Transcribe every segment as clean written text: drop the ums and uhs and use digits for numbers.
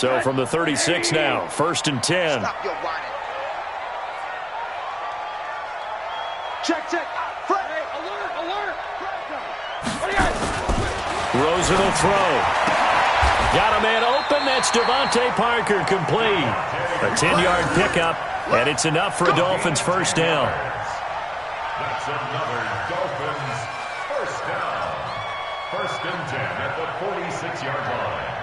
So from the 36 now, 1st and 10. Stop your whining. Check, check. Hey, alert, alert. What do you got? Rosen will throw. Got a man open. That's Devontae Parker complete. A 10-yard pickup, and it's enough for a Dolphins first down. That's another Dolphins first down. 1st and 10 at the 46-yard line.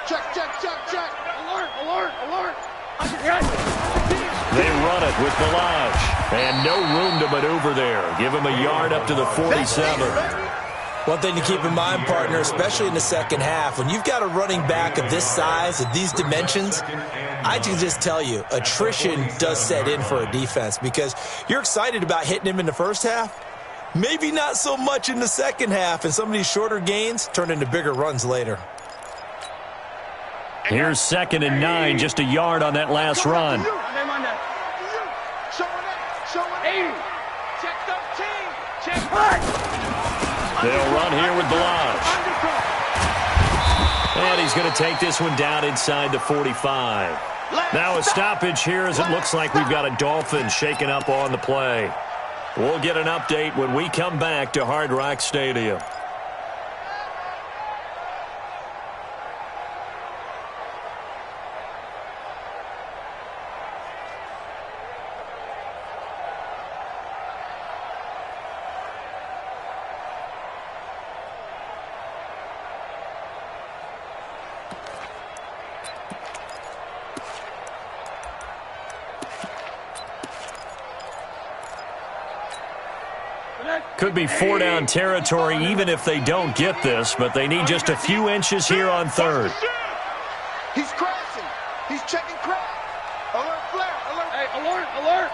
Check, check, check, check. Alert, alert, alert. They run it with Ballage. And no room to maneuver there. Give him a yard up to the 47. One thing to keep in mind, partner, especially in the second half, when you've got a running back of this size, of these dimensions, I can just tell you, attrition does set in for a defense because you're excited about hitting him in the first half. Maybe not so much in the second half, and some of these shorter gains turn into bigger runs later. Here's 2nd and 9, just a yard on that last run. They'll run here with Ballage. And he's going to take this one down inside the 45. Now a stoppage here as it looks like we've got a Dolphin shaken up on the play. We'll get an update when we come back to Hard Rock Stadium. Could be 4-down territory even if they don't get this, but they need just a few inches here on 3rd. He's crashing. He's checking crash. Alert, flare, alert. Hey, alert, alert.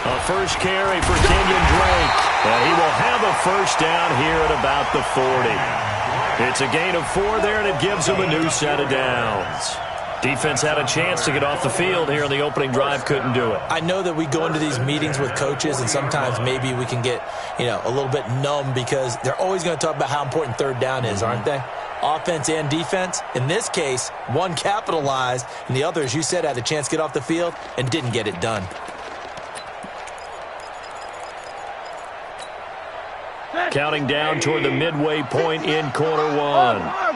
A first carry for Kenyon Drake, and he will have a first down here at about the 40. It's a gain of 4 there, and it gives them a new set of downs. Defense had a chance to get off the field here in the opening drive, couldn't do it. I know that we go into these meetings with coaches, and sometimes maybe we can get, a little bit numb because they're always going to talk about how important 3rd down is, aren't they? Offense and defense. In this case, one capitalized, and the other, as you said, had a chance to get off the field and didn't get it done. Counting down toward the midway point in quarter 1.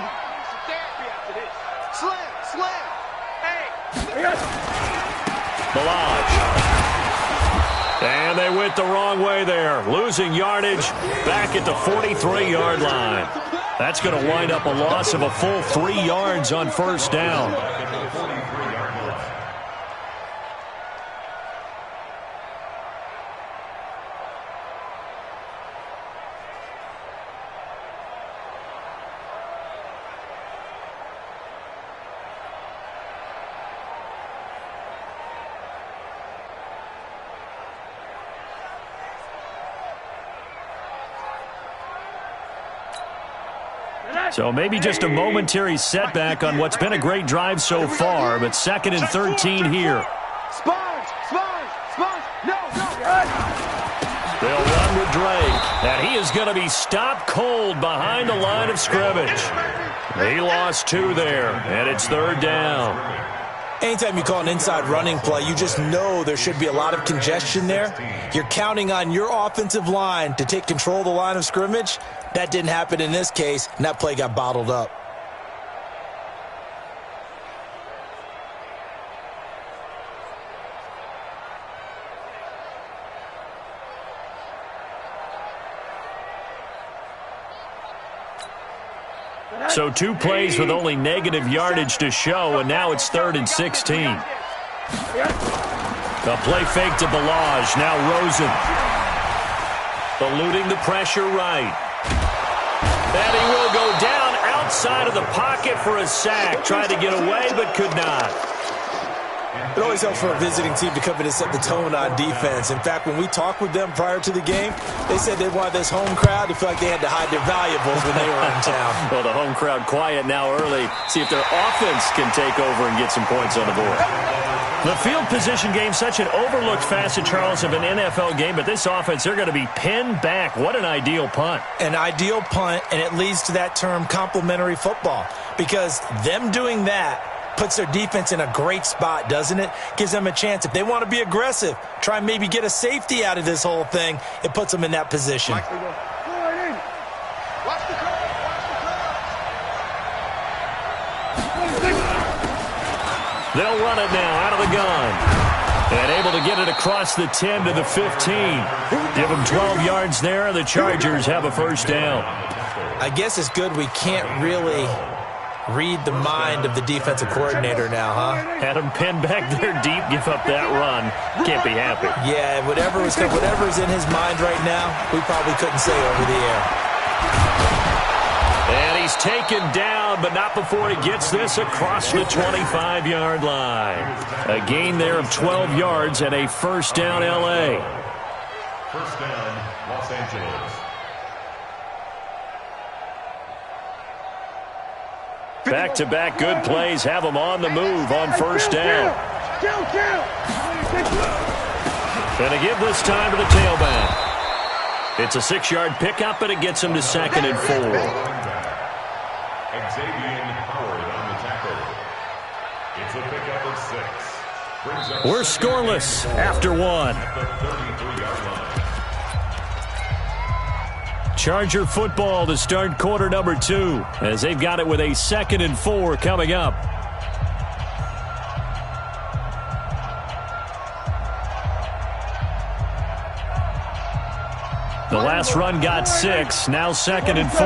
Ballage. And they went the wrong way there, losing yardage back at the 43-yard line. That's going to wind up a loss of a full 3 yards on first down. So maybe just a momentary setback on what's been a great drive so far, but 2nd and 13 here. They'll run with Drake, and he is going to be stopped cold behind the line of scrimmage. He lost 2 there, and it's 3rd down. Anytime you call an inside running play, you just know there should be a lot of congestion there. You're counting on your offensive line to take control of the line of scrimmage. That didn't happen in this case, and that play got bottled up. So 2 plays with only negative yardage to show, and now it's 3rd and 16. A play fake to Ballage. Now Rosen. Eluding the pressure right. And he will go down outside of the pocket for a sack. Tried to get away, but could not. It always helps for a visiting team to come in and set the tone on defense. In fact, when we talked with them prior to the game, they said they wanted this home crowd to feel like they had to hide their valuables when they were in town. Well, the home crowd quiet now early. See if their offense can take over and get some points on the board. The field position game, such an overlooked facet, Charles, of an NFL game, but this offense, they're going to be pinned back. What an ideal punt. An ideal punt, and it leads to that term complementary football, because them doing that puts their defense in a great spot, doesn't it? Gives them a chance. If they want to be aggressive, try and maybe get a safety out of this whole thing, it puts them in that position. They'll run it now out of the gun. And able to get it across the 10 to the 15. Give them 12 yards there, and the Chargers have a first down. I guess it's good we can't really read the mind of the defensive coordinator now, huh? Had him pinned back there deep, give up that run. Can't be happy. Yeah, whatever's in his mind right now, we probably couldn't say over the air. And he's taken down, but not before he gets this across the 25-yard line. A gain there of 12 yards and a first down, L.A. First down, Los Angeles. Back-to-back good plays have them on the move on first down. And a give this time to the tailback. It's a 6-yard pickup, and it gets him to 2nd and 4. Xavier Howard on the tackle. It's a pickup of 6. We're scoreless after 1. Charger football to start quarter number 2, as they've got it with a 2nd and 4 coming up. The last run got 6, now 2nd and 4.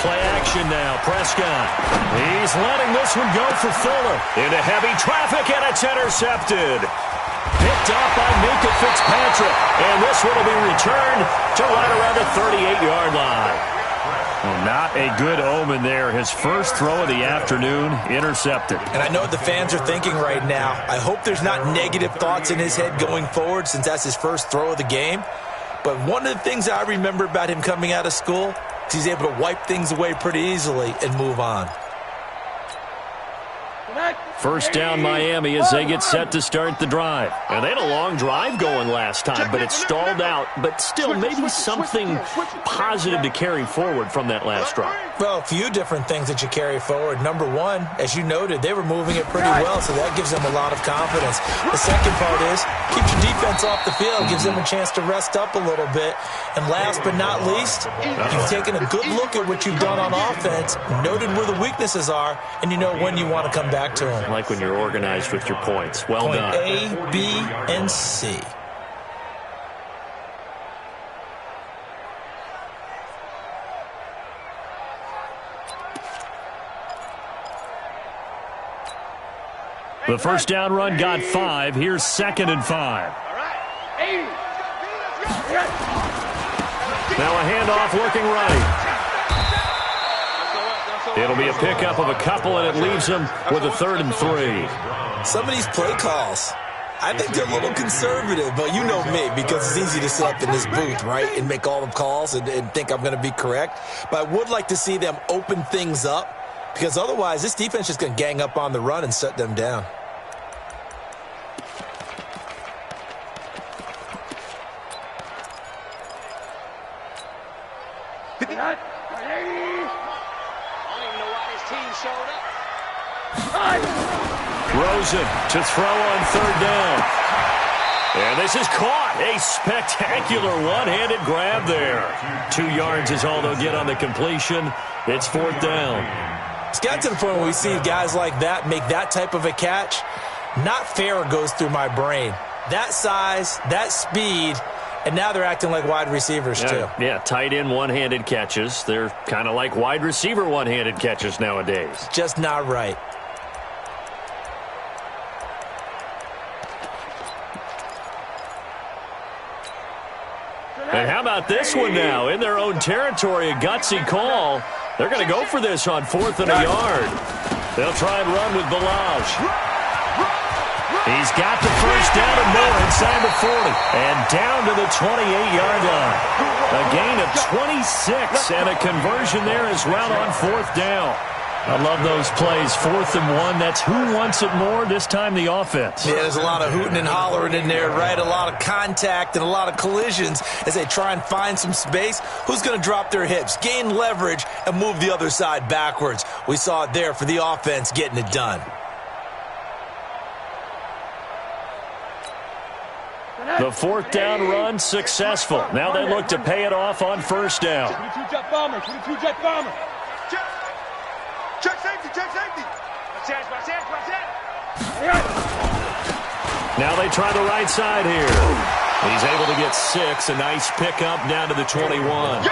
Play action now, Prescott. He's letting this one go for Fuller. Into heavy traffic, and it's intercepted. Picked up by Minkah Fitzpatrick. And this one will be returned to right around the 38-yard line. Well, not a good omen there. His first throw of the afternoon, intercepted. And I know what the fans are thinking right now. I hope there's not negative thoughts in his head going forward, since that's his first throw of the game. But one of the things I remember about him coming out of school is he's able to wipe things away pretty easily and move on. First down Miami as they get set to start the drive. And they had a long drive going last time, but it stalled out. But still, maybe something positive to carry forward from that last drive. Well, a few different things that you carry forward. Number one, as you noted, they were moving it pretty well, so that gives them a lot of confidence. The second part is, keeps your defense off the field, gives them a chance to rest up a little bit. And last but not least, you've taken a good look at what you've done on offense, noted where the weaknesses are, and you know when you want to come back to them. Like when you're organized with your points. Well Point done. A, B, and C. The first down run got 5. Here's 2nd and 5. Now a handoff looking right. It'll be a pickup of a couple, and it leaves them with a 3rd and 3. Some of these play calls, I think they're a little conservative, but you know me, because it's easy to sit up in this booth, right, and make all the calls and think I'm going to be correct. But I would like to see them open things up, because otherwise this defense is going to gang up on the run and shut them down. Rosen to throw on 3rd down. And this is caught. A spectacular one-handed grab there. 2 yards is all they'll get on the completion. It's 4th down. It's got to the point where we see guys like that make that type of a catch. Not fair goes through my brain. That size, that speed, and now they're acting like wide receivers too. Yeah, tight end one-handed catches. They're kind of like wide receiver one-handed catches nowadays. Just not right. And how about about this one now? In their own territory, a gutsy call. They're going to go for this on 4th and a yard. They'll try and run with Balaj. He's got the first down and more inside the 40. And down to the 28-yard line. A gain of 26 and a conversion there as well on 4th down. I love those plays. 4th and 1. That's who wants it more, this time the offense. Yeah, there's a lot of hooting and hollering in there, right? A lot of contact and a lot of collisions as they try and find some space. Who's going to drop their hips, gain leverage, and move the other side backwards? We saw it there for the offense getting it done. The 4th down run successful. Now they look to pay it off on 1st down. 22-jet bomber. 22-jet bomber. Check safety, check safety. Now they try the right side here. He's able to get 6. A nice pickup down to the 21.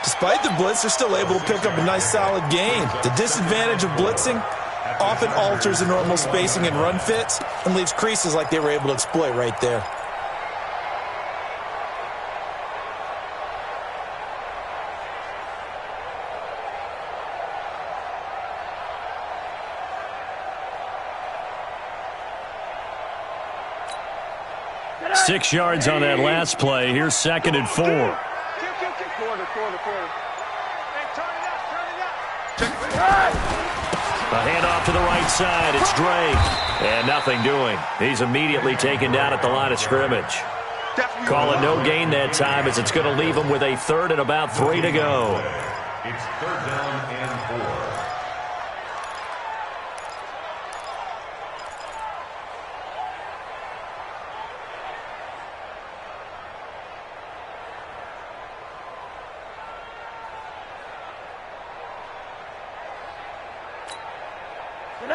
Despite the blitz, they're still able to pick up a nice solid gain. The disadvantage of blitzing often alters the normal spacing and run fits and leaves creases like they were able to exploit right there. Six yards on that last play. Here's 2nd and 4. Quarter. A handoff to the right side. It's Drake. And nothing doing. He's immediately taken down at the line of scrimmage. Call it no gain that time as it's going to leave him with a 3rd and about 3 to go. It's 3rd down and 4.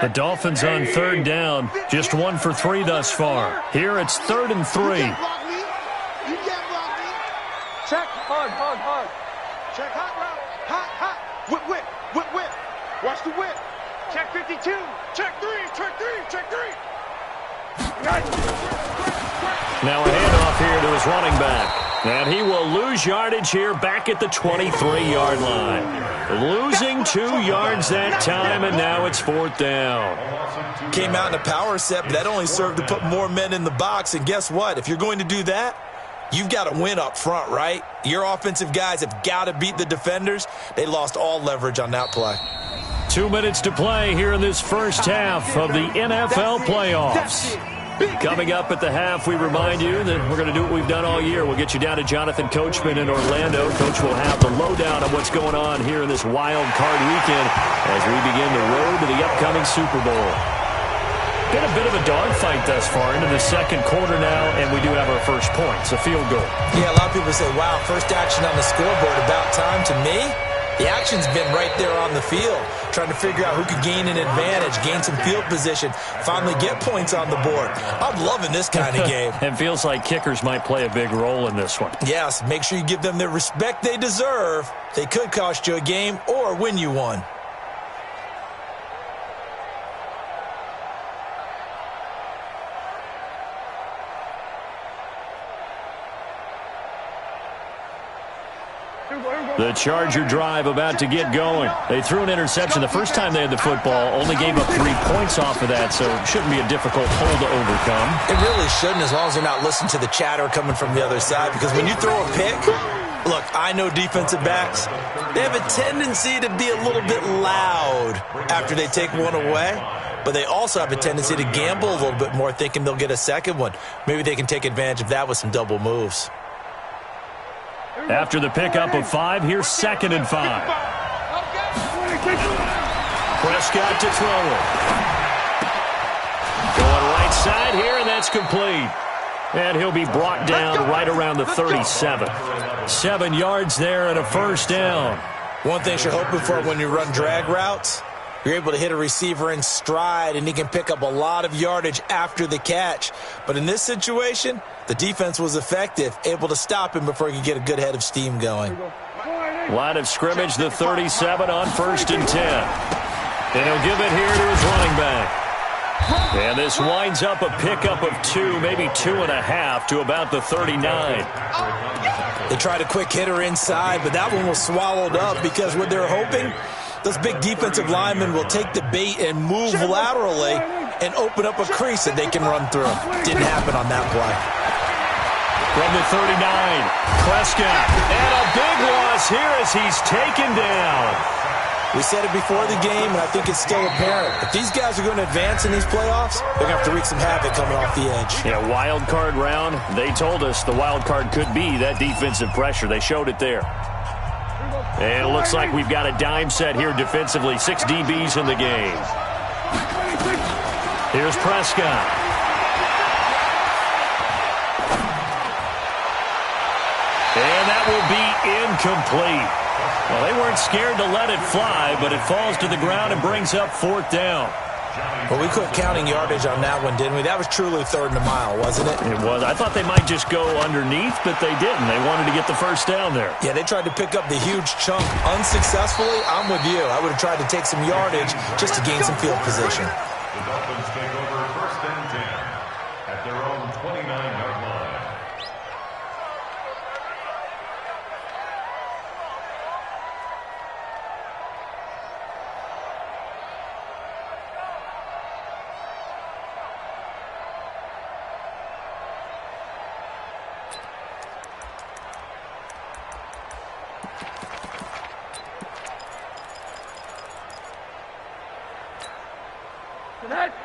The Dolphins on 3rd down, just 1 for 3 thus far. Here it's 3rd and 3. You can't block me. Check hard. Check hot. Whip. Watch the whip. Check 52. Check 3. Now a handoff here to his running back. And he will lose yardage here back at the 23-yard line. Losing 2 yards that time, and now it's 4th down. Came out in a power set, but that only served to put more men in the box. And guess what? If you're going to do that, you've got to win up front, right? Your offensive guys have got to beat the defenders. They lost all leverage on that play. 2 minutes to play here in this first half of the NFL playoffs. Coming up at the half, we remind you that we're going to do what we've done all year. We'll get you down to Jonathan Coachman in Orlando. Coach will have the lowdown on what's going on here in this wild card weekend as we begin the road to the upcoming Super Bowl. Been a bit of a dogfight thus far into the 2nd quarter now, and we do have our first points, a field goal. Yeah, a lot of people say, wow, first action on the scoreboard, about time. To me, the action's been right there on the field, trying to figure out who could gain an advantage, gain some field position, finally get points on the board. I'm loving this kind of game. It feels like kickers might play a big role in this one. Yes, make sure you give them the respect they deserve. They could cost you a game or win you one. The Charger drive about to get going. They threw an interception the first time they had the football, only gave up 3 points off of that, so it shouldn't be a difficult hole to overcome. It really shouldn't, as long as they're not listening to the chatter coming from the other side, because when you throw a pick, look, I know defensive backs, they have a tendency to be a little bit loud after they take one away, but they also have a tendency to gamble a little bit more, thinking they'll get a second one. Maybe they can take advantage of that with some double moves. After the pickup of 5, here's 2nd and 5. Prescott to throw it. Going right side here, and that's complete. And he'll be brought down right around the 37. 7 yards there and a first down. One thing you're hoping for when you run drag routes, you're able to hit a receiver in stride, and he can pick up a lot of yardage after the catch. But in this situation, the defense was effective, able to stop him before he could get a good head of steam going. Line of scrimmage, the 37 on 1st and 10. And he'll give it here to his running back. And this winds up a pickup of 2, maybe 2.5 to about the 39. They tried a quick hitter inside, but that one was swallowed up because what they're hoping, those big defensive linemen will take the bait and move laterally and open up a crease that they can run through. Didn't happen on that play. From the 39, Prescott. And a big loss here as he's taken down. We said it before the game, and I think it's still apparent. If these guys are going to advance in these playoffs, they're going to have to wreak some havoc coming off the edge. Yeah, wild card round. They told us the wild card could be that defensive pressure. They showed it there. And it looks like we've got a dime set here defensively. 6 DBs in the game. Here's Prescott. And that will be incomplete. Well, they weren't scared to let it fly, but it falls to the ground and brings up 4th down. Well, we quit counting yardage on that one, didn't we? That was truly 3rd and a mile, wasn't it? It was. I thought they might just go underneath, but they didn't. They wanted to get the first down there. Yeah, they tried to pick up the huge chunk unsuccessfully. I'm with you. I would have tried to take some yardage just to gain some field position. The Dolphins take over 1st and 10 at their own 29-yard line.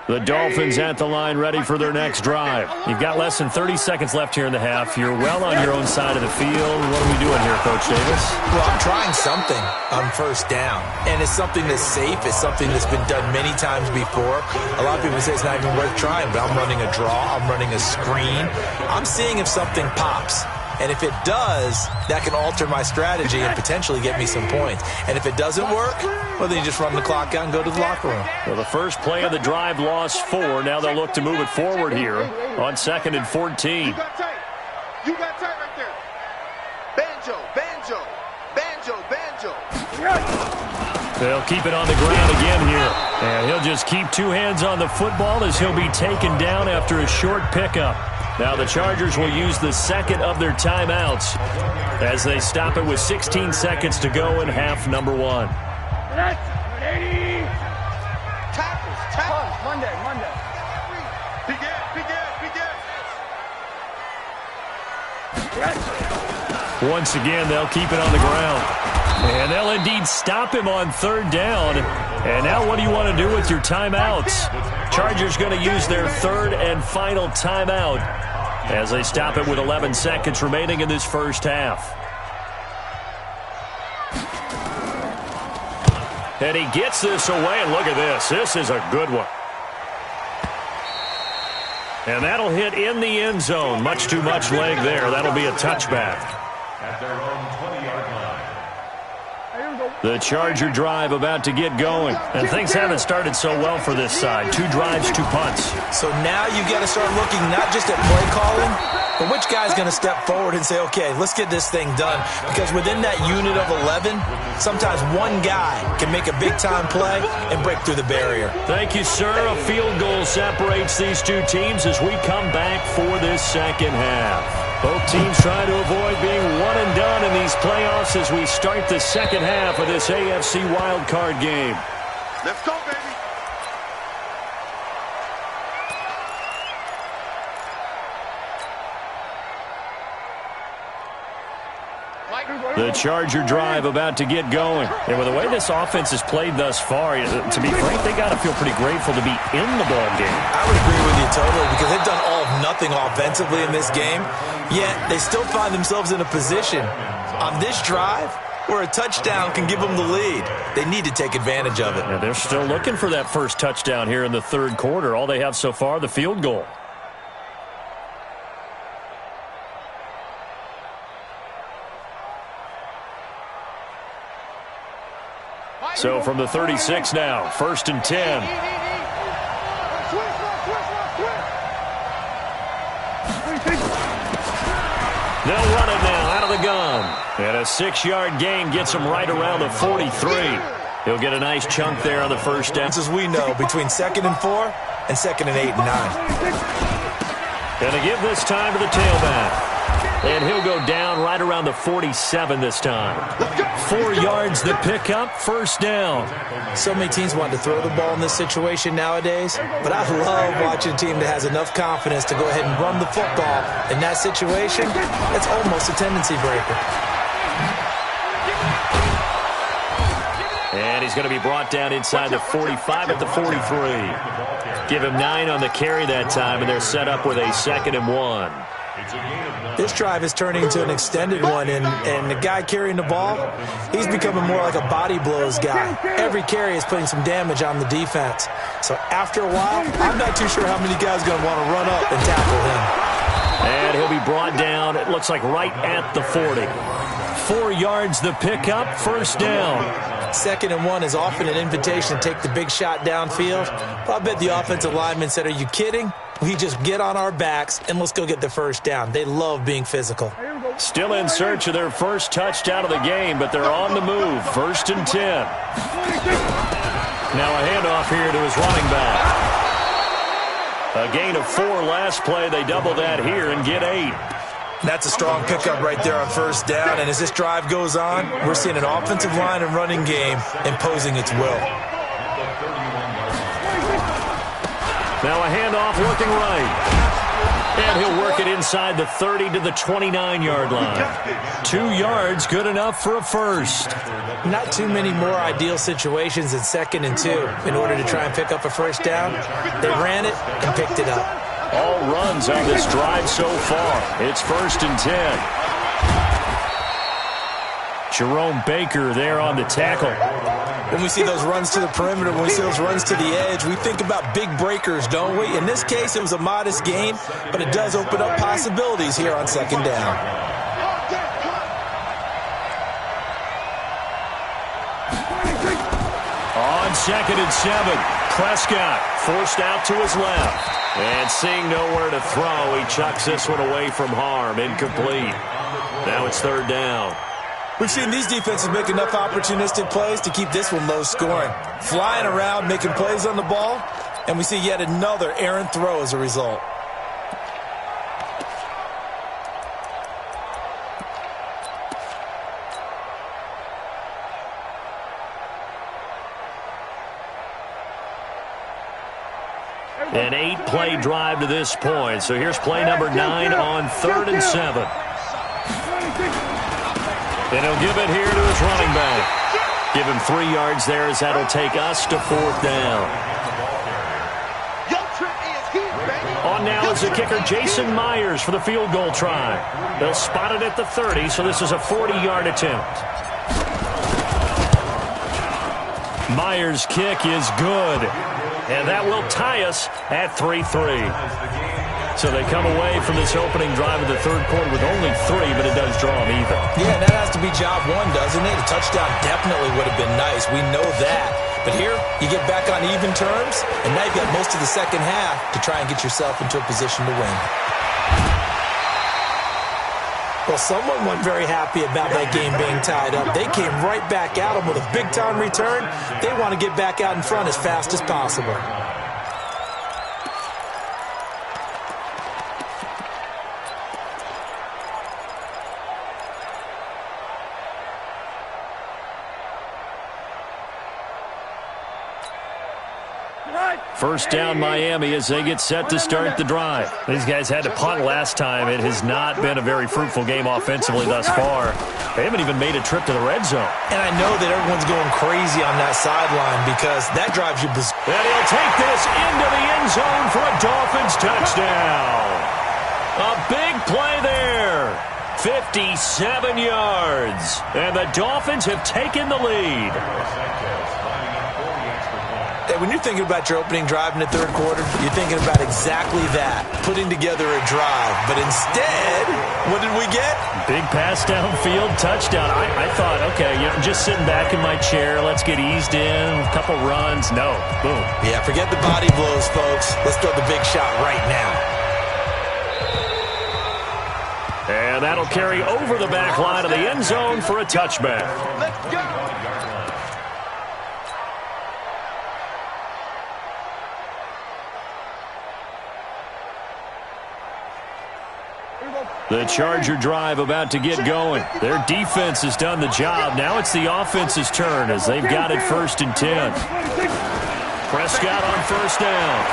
The Dolphins at the line ready for their next drive. You've got less than 30 seconds left here in the half. You're well on your own side of the field. What are we doing here, Coach Davis? Well, I'm trying something on 1st down. And it's something that's safe. It's something that's been done many times before. A lot of people say it's not even worth trying, but I'm running a draw. I'm running a screen. I'm seeing if something pops. And if it does, that can alter my strategy and potentially get me some points. And if it doesn't work, well, then you just run the clock out and go to the locker room. Well, the first play of the drive lost 4. Now they'll look to move it forward here on 2nd and 14. You got tight. You got tight right there. Banjo, banjo, banjo, banjo. They'll keep it on the ground again here. And he'll just keep 2 hands on the football as he'll be taken down after a short pickup. Now the Chargers will use the 2nd of their timeouts as they stop it with 16 seconds to go in half number 1. Tackles. Monday. Begin. Once again, they'll keep it on the ground. And they'll indeed stop him on 3rd down. And now what do you want to do with your timeouts? Chargers going to use their 3rd and final timeout as they stop it with 11 seconds remaining in this first half. And he gets this away, and look at this. This is a good one. And that'll hit in the end zone. Much too much leg there. That'll be a touchback. At their own 20-yard line. The Charger drive about to get going. And things haven't started so well for this side. 2 drives, 2 punts. So now you've got to start looking not just at play calling, but which guy's going to step forward and say, okay, let's get this thing done. Because within that unit of 11, sometimes one guy can make a big-time play and break through the barrier. Thank you, sir. A field goal separates these 2 teams as we come back for this second half. Both teams trying to avoid being one and done in these playoffs as we start the second half of this AFC wildcard game. Let's go, baby. The Charger drive about to get going. And with the way this offense has played thus far, to be frank, they got to feel pretty grateful to be in the ball game. I would agree with you totally because they've done all of nothing offensively in this game, yet they still find themselves in a position on this drive where a touchdown can give them the lead. They need to take advantage of it. And they're still looking for that first touchdown here in the 3rd quarter. All they have so far, the field goal. So from the 36 now, 1st and 10. They'll run it now out of the gun. And a 6-yard gain gets them right around the 43. He'll get a nice chunk there on the first down. As we know, between 2nd and 4 and 2nd and 8 and 9. Going to give this time to the tailback. And he'll go down right around the 47 this time. 4 yards the pickup, first down. So many teams want to throw the ball in this situation nowadays, but I love watching a team that has enough confidence to go ahead and run the football. In that situation, that's almost a tendency breaker. And he's going to be brought down inside the 45 at the 43. Give him 9 on the carry that time, and they're set up with a 2nd and 1. This drive is turning into an extended one, and the guy carrying the ball, he's becoming more like a body blows guy. Every carry is putting some damage on the defense. So after a while, I'm not too sure how many guys are going to want to run up and tackle him. And he'll be brought down, it looks like right at the 40. 4 yards the pickup, first down. 2nd and 1 is often an invitation to take the big shot downfield. But I bet the offensive lineman said, are you kidding? We just get on our backs and let's go get the first down. They love being physical. Still in search of their first touchdown of the game, but they're on the move. 1st and 10. Now a handoff here to his running back. A gain of 4 last play. They double that here and get 8. That's a strong pickup right there on first down. And as this drive goes on, we're seeing an offensive line and running game imposing its will. Now a handoff looking right. And he'll work it inside the 30 to the 29-yard line. 2 yards, good enough for a first. Not too many more ideal situations in 2nd and 2 in order to try and pick up a first down. They ran it and picked it up. All runs on this drive so far. It's 1st and 10. Jerome Baker there on the tackle. When we see those runs to the perimeter, when we see those runs to the edge, we think about big breakers, don't we? In this case, it was a modest gain, but it does open up possibilities here on 2nd down. On 2nd and 7, Prescott forced out to his left. And seeing nowhere to throw, he chucks this one away from harm. Incomplete. Now it's 3rd down. We've seen these defenses make enough opportunistic plays to keep this one low scoring. Flying around, making plays on the ball, and we see yet another errant throw as a result. An 8-play drive to this point. So here's play number 9 on 3rd and 7. And he'll give it here to his running back. Give him 3 yards there as that'll take us to 4th down. On now is the kicker Jason Myers for the field goal try. They'll spot it at the 30, so this is a 40-yard attempt. Myers' kick is good. And that will tie us at 3-3. So they come away from this opening drive of the 3rd quarter with only 3, but it does draw them even. Yeah, that has to be job 1, doesn't it? A touchdown definitely would have been nice. We know that. But here, you get back on even terms, and now you've got most of the 2nd half to try and get yourself into a position to win. Well, someone wasn't very happy about that game being tied up. They came right back at them with a big-time return. They want to get back out in front as fast as possible. First down Miami as they get set to start the drive. These guys had to punt last time. It has not been a very fruitful game offensively thus far. They haven't even made a trip to the red zone. And I know that everyone's going crazy on that sideline because that drives you berserk. And he'll take this into the end zone for a Dolphins touchdown. A big play there. 57 yards. And the Dolphins have taken the lead. When you're thinking about your opening drive in the 3rd quarter, you're thinking about exactly that, putting together a drive. But instead, what did we get? Big pass downfield, touchdown. I thought, okay, just sitting back in my chair, let's get eased in, a couple runs. No, boom. Yeah, forget the body blows, folks. Let's throw the big shot right now. And that'll carry over the back line of the end zone for a touchback. Let's go. The Charger drive about to get going. Their defense has done the job. Now it's the offense's turn as they've got it 1st and 10. Prescott on 1st down.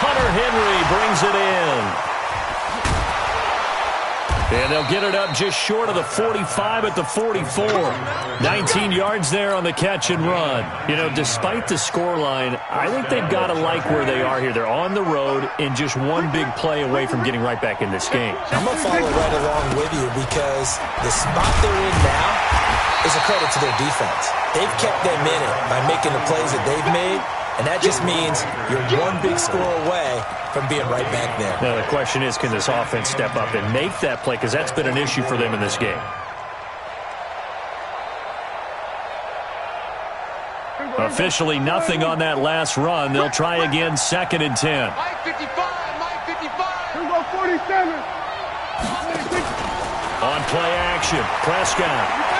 Hunter Henry brings it in. And they'll get it up just short of the 45 at the 44. 19 yards there on the catch and run. You know, despite the scoreline, I think they've got to like where they are here. They're on the road and just one big play away from getting right back in this game. I'm going to follow right along with you because the spot they're in now is a credit to their defense. They've kept them in it by making the plays that they've made, and that just means you're one big score away from being right back there. Now, the question is, can this offense step up and make that play? Because that's been an issue for them in this game. Officially nothing on that last run. They'll try again 2nd and 10. Mike 55, Mike 55. Here go 47. On play action, Prescott.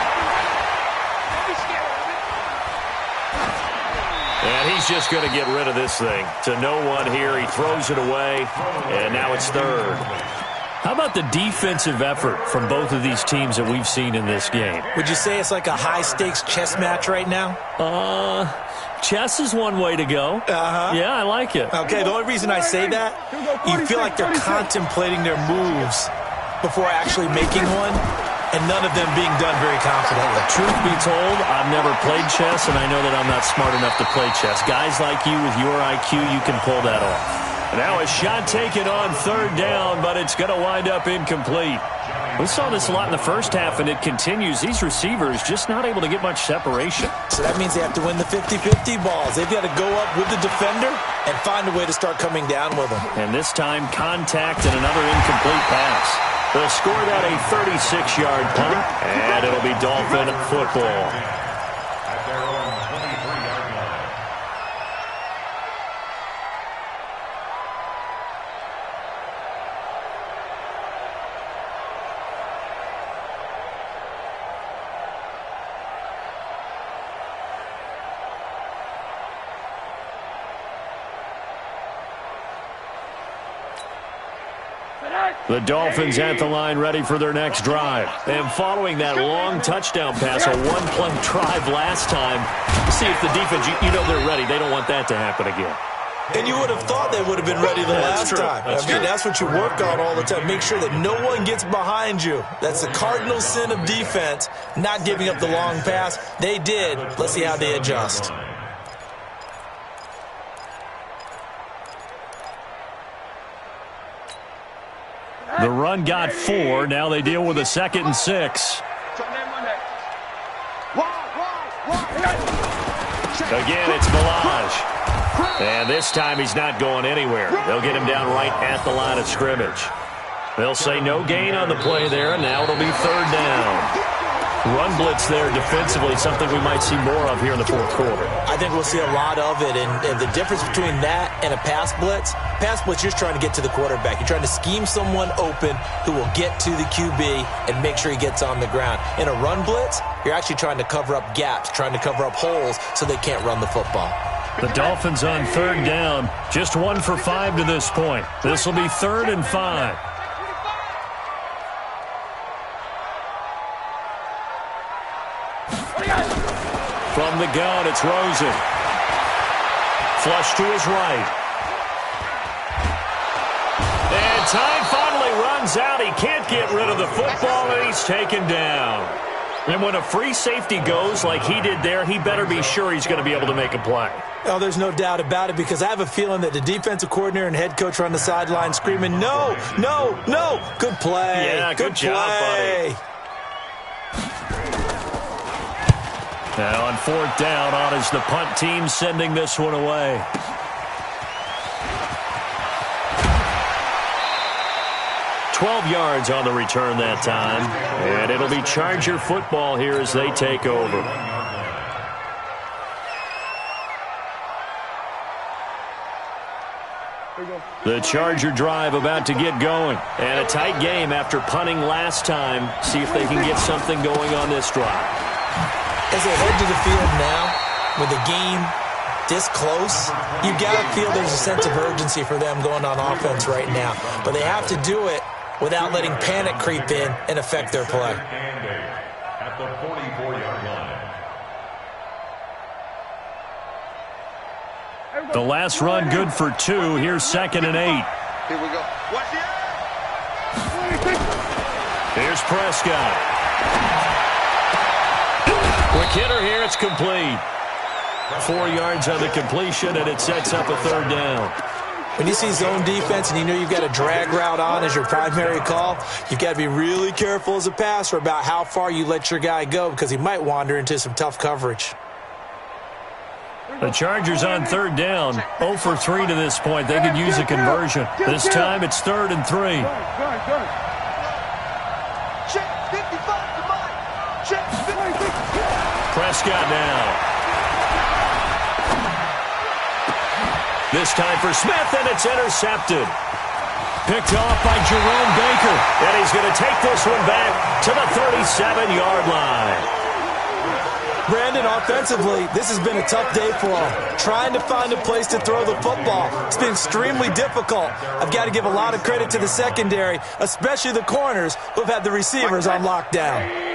And he's just going to get rid of this thing to no one here. He throws it away, and now it's 3rd. How about the defensive effort from both of these teams that we've seen in this game? Would you say it's like a high-stakes chess match right now? Chess is one way to go. Yeah, I like it. Okay, the only reason I say that, you feel like they're contemplating their moves before actually making one, and none of them being done very confidently. Truth be told, I've never played chess, and I know that I'm not smart enough to play chess. Guys like you with your IQ, you can pull that off. Now a shot taken on 3rd down, but it's going to wind up incomplete. We saw this a lot in the first half, and it continues. These receivers just not able to get much separation. So that means they have to win the 50-50 balls. They've got to go up with the defender and find a way to start coming down with them. And this time, contact and another incomplete pass. They'll score that a 36-yard punt, and it'll be Dolphin football. At their own 23-yard line. The Dolphins at the line ready for their next drive. And following that long touchdown pass, a one-play drive last time, see if the defense, you know they're ready. They don't want that to happen again. And you would have thought they would have been ready the last time. That's what you work on all the time. Make sure that no one gets behind you. That's the cardinal sin of defense, not giving up the long pass. They did. Let's see how they adjust. The run got 4. Now they deal with a 2nd and 6. Again, it's Ballage. And this time he's not going anywhere. They'll get him down right at the line of scrimmage. They'll say no gain on the play there, and now it'll be 3rd down. Run blitz there defensively, something we might see more of here in the 4th quarter. I think we'll see a lot of it, and the difference between that and a pass blitz, you're just trying to get to the quarterback. You're trying to scheme someone open who will get to the QB and make sure he gets on the ground. In a run blitz, you're actually trying to cover up gaps, trying to cover up holes so they can't run the football. The Dolphins on 3rd down, just 1 for 5 to this point. This will be 3rd and 5. From the gun, it's Rosen. Flush to his right. And time finally runs out. He can't get rid of the football, and he's taken down. And when a free safety goes like he did there, he better be sure he's going to be able to make a play. Oh, there's no doubt about it, because I have a feeling that the defensive coordinator and head coach are on the sideline screaming, no, no, no. Good play. Yeah, good job, buddy. Now on 4th down, on is the punt team sending this one away. $12 yards on the return that time. And it'll be Charger football here as they take over. The Charger drive about to get going. And a tight game after punting last time. See if they can get something going on this drive. As they head to the field now, with the game this close, you got to feel there's a sense of urgency for them going on offense right now. But they have to do it without letting panic creep in and affect their play. At the 44-yard line. The last run good for 2. Here's 2nd and 8. Here we go. Watch it. Here's Prescott. Quick hitter here. It's complete. 4 yards on the completion, and it sets up a 3rd down. When you see zone defense and you know you've got a drag route on as your primary call, you've got to be really careful as a passer about how far you let your guy go because he might wander into some tough coverage. The Chargers on 3rd down, 0 for 3 to this point. They could use a conversion. This time it's 3rd and 3. Check 55 to Mike. Check 50. Prescott now. This time for Smith, and it's intercepted. Picked off by Jerome Baker. And he's going to take this one back to the 37-yard line. Brandon, offensively, this has been a tough day for him. Trying to find a place to throw the football. It's been extremely difficult. I've got to give a lot of credit to the secondary, especially the corners who have had the receivers on lockdown.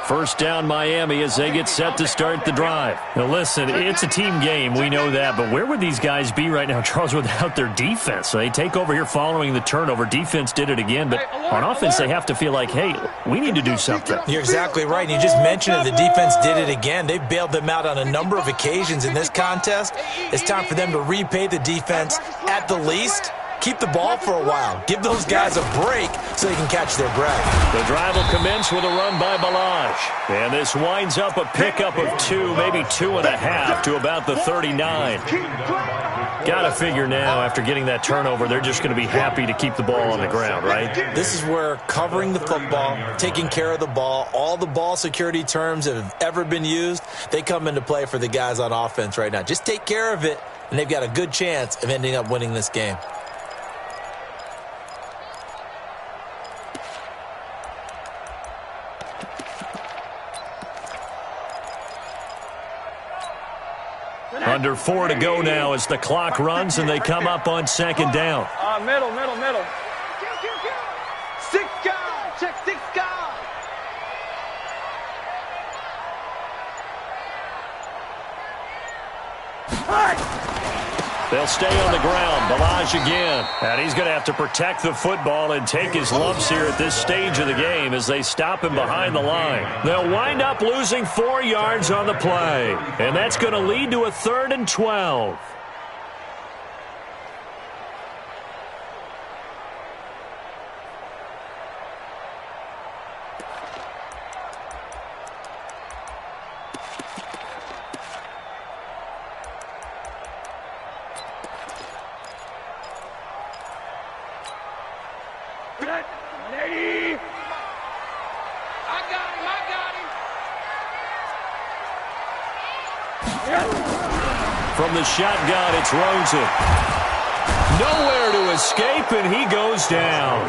First down Miami as they get set to start the drive. Now listen, it's a team game, we know that, but where would these guys be right now, Charles, without their defense? So they take over here following the turnover. Defense did it again, but on offense they have to feel like, hey, we need to do something. You're exactly right. You just mentioned it. The defense did it again. They bailed them out on a number of occasions in this contest. It's time for them to repay the defense at the least. Keep the ball for a while. Give those guys a break so they can catch their breath. The drive will commence with a run by Ballage. And this winds up a pickup of 2, maybe 2.5 to about the 39. Got to figure now, after getting that turnover, they're just going to be happy to keep the ball on the ground, right? This is where covering the football, taking care of the ball, all the ball security terms that have ever been used, they come into play for the guys on offense right now. Just take care of it, and they've got a good chance of ending up winning this game. Under 4 to go now as the clock runs and they come up on 2nd down. Middle. 6 guys. Check 6 guys. They'll stay on the ground. Ballage again. And he's going to have to protect the football and take his lumps here at this stage of the game as they stop him behind the line. They'll wind up losing 4 yards on the play. And that's going to lead to a 3rd and 12. From the shotgun, it's Rosen. Nowhere to escape, and he goes down.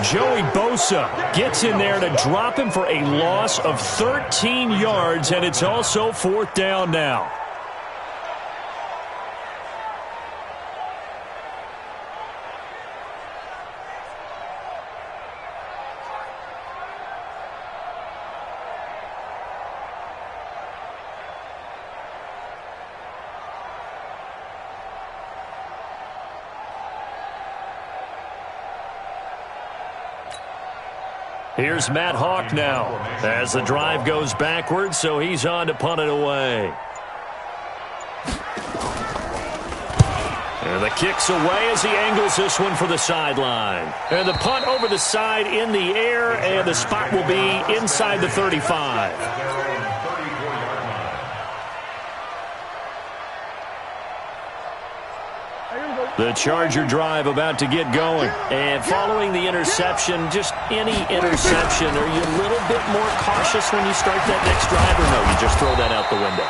Joey Bosa gets in there to drop him for a loss of 13 yards, and it's also 4th down now. Here's Matt Hawk now as the drive goes backwards, so he's on to punt it away. And the kick's away as he angles this one for the sideline. And the punt over the side in the air, and the spot will be inside the 35. The Charger drive about to get going. And following the interception, just any interception, are you a little bit more cautious when you start that next drive, or no, you just throw that out the window?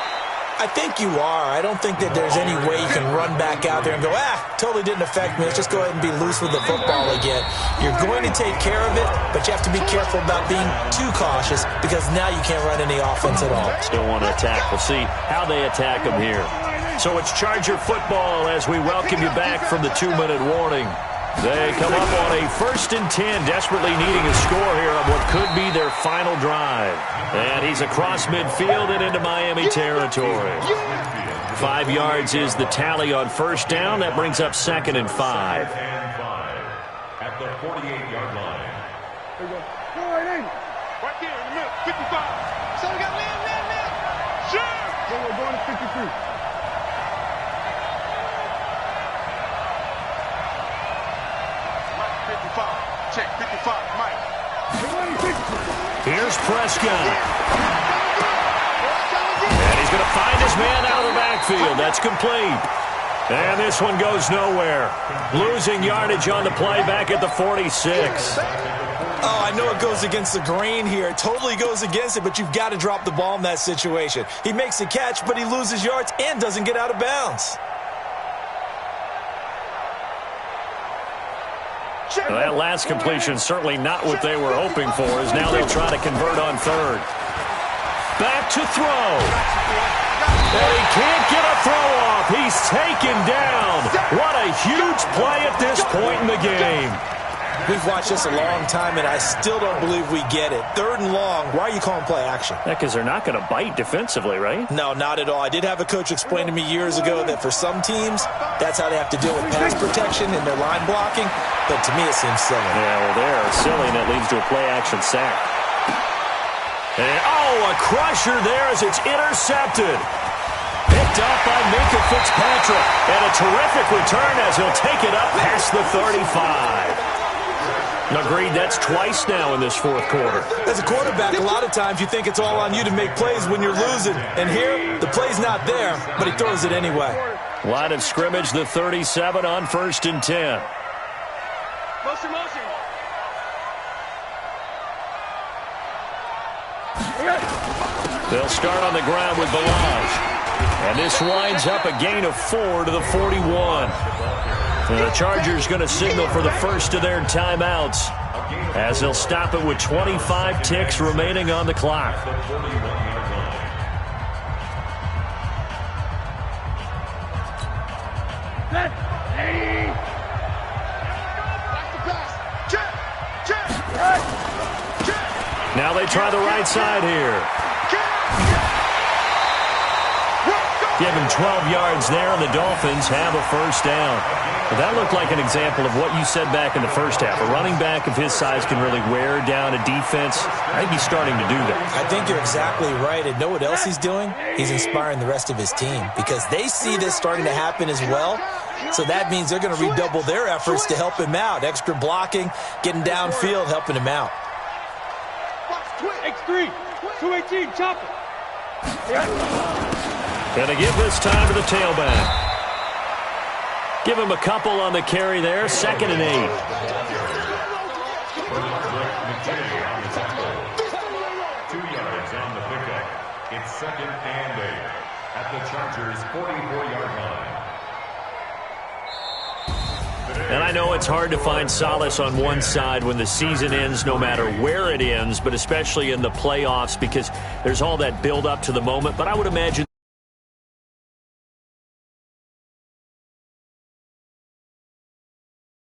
I think you are. I don't think that there's any way you can run back out there and go, totally didn't affect me. Let's just go ahead and be loose with the football again. You're going to take care of it, but you have to be careful about being too cautious because now you can't run any offense at all. Still want to attack. We'll see how they attack them here. So it's Charger football as we welcome you back from the 2-minute warning. They come up on a 1st and 10, desperately needing a score here on what could be their final drive. And he's across midfield and into Miami territory. 5 yards is the tally on 1st down. That brings up 2nd and 5. At the 48-yard line. There you go. No, it ain't. Right there in the middle, 55. So we got land. Sure. So we're going to 53. Check 55, Mike. Here's Prescott. And he's going to find his man out of the backfield. That's complete. And this one goes nowhere. Losing yardage on the play back at the 46. Oh, I know it goes against the grain here. It totally goes against it, but you've got to drop the ball in that situation. He makes a catch, but he loses yards and doesn't get out of bounds. Well, that last completion certainly not what they were hoping for, as now they'll try to convert on 3rd. Back to throw. And he can't get a throw off. He's taken down. What a huge play at this point in the game. We've watched this a long time, and I still don't believe we get it. 3rd and long. Why are you calling play action? Yeah, because they're not going to bite defensively, right? No, not at all. I did have a coach explain to me years ago that for some teams, that's how they have to deal with pass protection and their line blocking. But to me, it seems silly. Yeah, well, they're silly, and that leads to a play-action sack. And, a crusher there as it's intercepted. Picked up by Minkah Fitzpatrick. And a terrific return as he'll take it up past the 35. Agreed, that's twice now in this 4th quarter. As a quarterback, a lot of times you think it's all on you to make plays when you're losing. And here, the play's not there, but he throws it anyway. Line of scrimmage, the 37 on 1st and 10. Motion. They'll start on the ground with Balazs. And this winds up a gain of 4 to the 41. The Chargers going to signal for the first of their timeouts as they'll stop it with 25 ticks remaining on the clock. Now they try the right side here. Give him 12 yards there, and the Dolphins have a 1st down. But that looked like an example of what you said back in the 1st half. A running back of his size can really wear down a defense. I think he's starting to do that. I think you're exactly right. And know what else he's doing? He's inspiring the rest of his team because they see this starting to happen as well. So that means they're going to redouble their efforts to help him out. Extra blocking, getting downfield, helping him out. X3, 218, chop it. Gonna give this time to the tailback. Give him a couple on the carry there. 2nd and 8. 2 yards on the pickup. It's 2nd and 8 at the Chargers' 44-yard line. And I know it's hard to find solace on one side when the season ends, no matter where it ends, but especially in the playoffs because there's all that build up to the moment. But I would imagine